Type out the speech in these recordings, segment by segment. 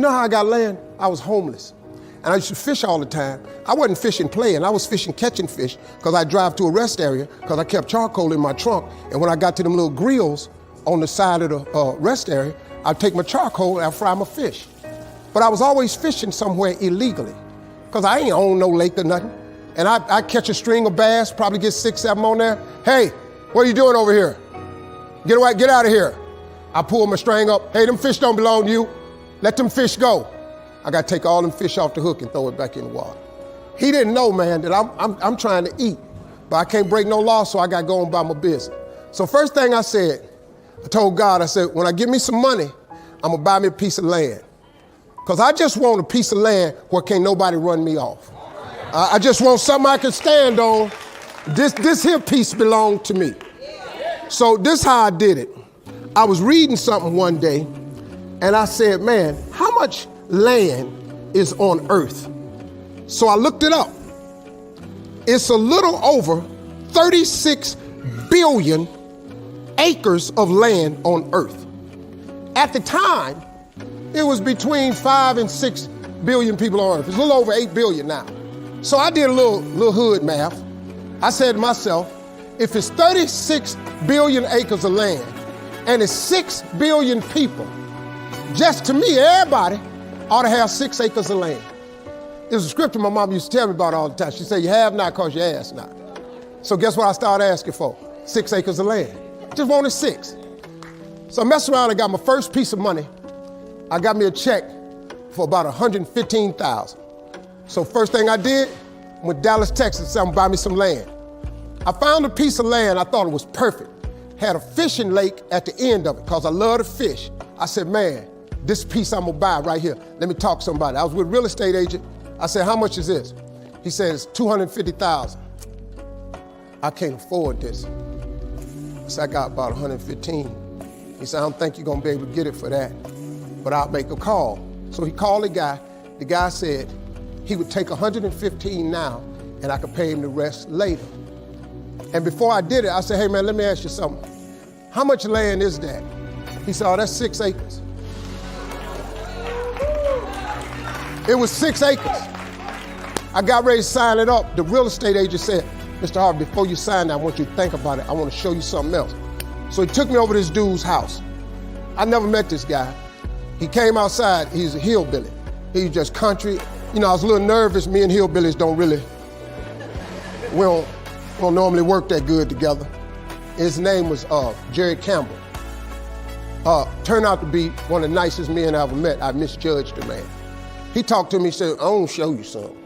You know how I got land? I was homeless. And I used to fish all the time. I wasn't fishing playing. I was fishing catching fish because I drive to a rest area because I kept charcoal in my trunk. And when I got to them little grills on the side of the rest area, I'd take my charcoal and I'd fry my fish. But I was always fishing somewhere illegally because I ain't own no lake or nothing. And I catch a string of bass, probably get 6, 7 on there. Hey, what are you doing over here? Get away, get out of here. I pull my string up. Hey, them fish don't belong to you. Let them fish go. I got to take all them fish off the hook and throw it back in the water. He didn't know, man, that I'm trying to eat, but I can't break no law, so I got to go on by my business. So first thing I said, I told God, I said, when I get me some money, I'm going to buy me a piece of land. Because I just want a piece of land where can't nobody run me off. I just want something I can stand on. This here piece belonged to me. So this how I did it. I was reading something one day, and I said, man, how much land is on earth? So I looked it up. It's a little over 36 billion acres of land on earth. At the time, it was between 5 and 6 billion people on earth. It's a little over 8 billion now. So I did a little hood math. I said to myself, if it's 36 billion acres of land and it's 6 billion people, just to me, everybody ought to have 6 acres of land. There's a scripture my mom used to tell me about all the time. She said, you have not because you ask not. So guess what I started asking for? 6 acres of land. Just wanted 6. So I messed around and got my first piece of money. I got me a check for about $115,000. So first thing I did, went to Dallas, Texas, said, I'm gonna buy me some land. I found a piece of land, I thought it was perfect. Had a fishing lake at the end of it, because I love to fish. I said, man, this piece I'm gonna buy right here. Let me talk to somebody. I was with a real estate agent. I said, how much is this? He said, it's $250,000. I can't afford this. I said, I got about 115. He said, I don't think you're gonna be able to get it for that, but I'll make a call. So he called the guy. The guy said he would take 115 now and I could pay him the rest later. And before I did it, I said, hey man, let me ask you something. How much land is that? He said, oh, that's 6 acres. It was 6 acres. I got ready to sign it up. The real estate agent said, Mr. Harvey, before you sign that, I want you to think about it. I want to show you something else. So he took me over to this dude's house. I never met this guy. He came outside, he's a hillbilly. He's just country. You know, I was a little nervous. Me and hillbillies we don't normally work that good together. His name was Jerry Campbell. Turned out to be one of the nicest men I ever met. I misjudged the man. He talked to me, he said, I want to show you something.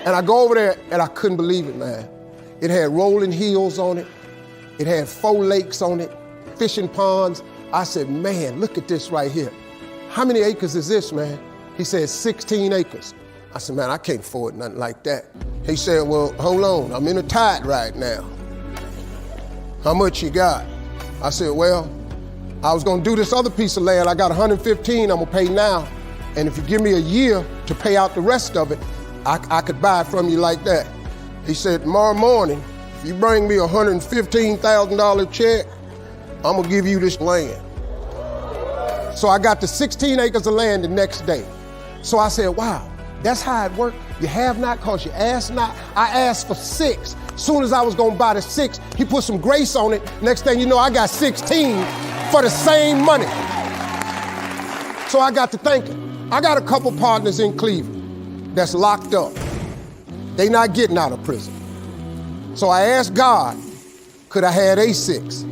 And I go over there and I couldn't believe it, man. It had rolling hills on it. It had 4 lakes on it, fishing ponds. I said, man, look at this right here. How many acres is this, man? He said, 16 acres. I said, man, I can't afford nothing like that. He said, well, hold on, I'm in a tide right now. How much you got? I said, well, I was gonna do this other piece of land. I got 115 I'm gonna pay now. And if you give me a year to pay out the rest of it, I could buy it from you like that. He said, tomorrow morning, if you bring me a $115,000 check, I'm gonna give you this land. So I got the 16 acres of land the next day. So I said, wow, that's how it worked. You have not because you ask not. I asked for 6. Soon as I was gonna buy the 6, he put some grace on it. Next thing you know, I got 16 for the same money. So I got to thinking. I got a couple partners in Cleveland that's locked up. They not getting out of prison. So I asked God, could I have a 6?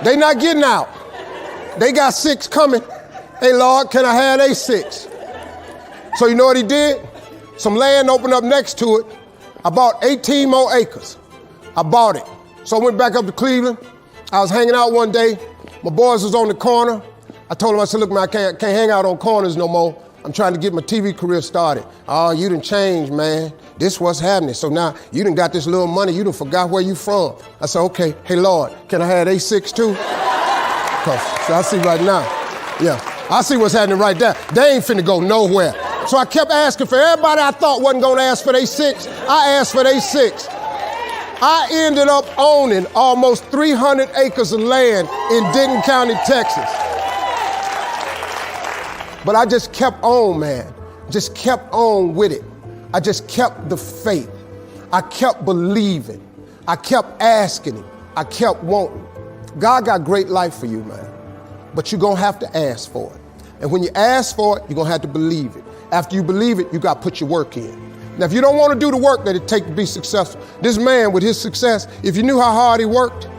They not getting out. They got 6 coming. Hey, Lord, can I have a 6? So you know what he did? Some land opened up next to it. I bought 18 more acres. I bought it. So I went back up to Cleveland. I was hanging out one day. My boys was on the corner. I told them, I said, look, man, I can't hang out on corners no more. I'm trying to get my TV career started. Oh, you done changed, man. This what's happening. So now you done got this little money. You done forgot where you from. I said, okay, hey, Lord, can I have a 6 too? So I see right now. Yeah, I see what's happening right there. They ain't finna go nowhere. So I kept asking for everybody I thought wasn't gonna ask for their 6. I asked for their 6. I ended up owning almost 300 acres of land in Denton County, Texas. But I just kept on, man. Just kept on with it. I just kept the faith. I kept believing. I kept asking him. I kept wanting. God got great life for you, man. But you're going to have to ask for it. And when you ask for it, you're going to have to believe it. After you believe it, you got to put your work in. Now, if you don't want to do the work that it takes to be successful, this man with his success, if you knew how hard he worked,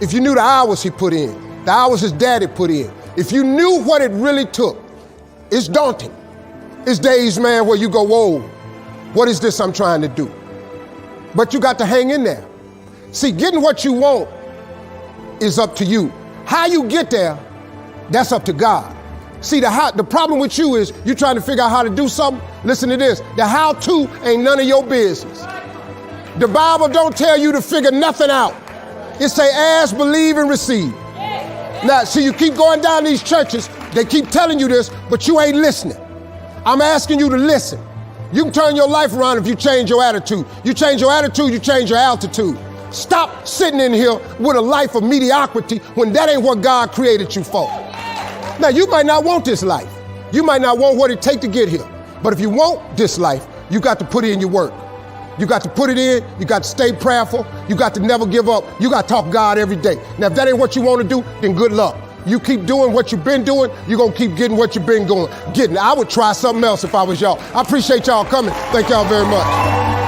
if you knew the hours he put in, the hours his daddy put in, if you knew what it really took, it's daunting. It's days, man, where you go, whoa, what is this I'm trying to do? But you got to hang in there. See, getting what you want is up to you. How you get there, that's up to God. See, the problem with you is you're trying to figure out how to do something. Listen to this. The how-to ain't none of your business. The Bible don't tell you to figure nothing out. It say ask, believe, and receive. Now, see, you keep going down these churches, they keep telling you this, but you ain't listening. I'm asking you to listen. You can turn your life around if you change your attitude. You change your attitude, you change your altitude. Stop sitting in here with a life of mediocrity when that ain't what God created you for. Now, you might not want this life. You might not want what it takes to get here. But if you want this life, you got to put in your work. You got to put it in. You got to stay prayerful. You got to never give up. You got to talk to God every day. Now, if that ain't what you want to do, then good luck. You keep doing what you've been doing, you're going to keep getting what you've been getting. I would try something else if I was y'all. I appreciate y'all coming. Thank y'all very much.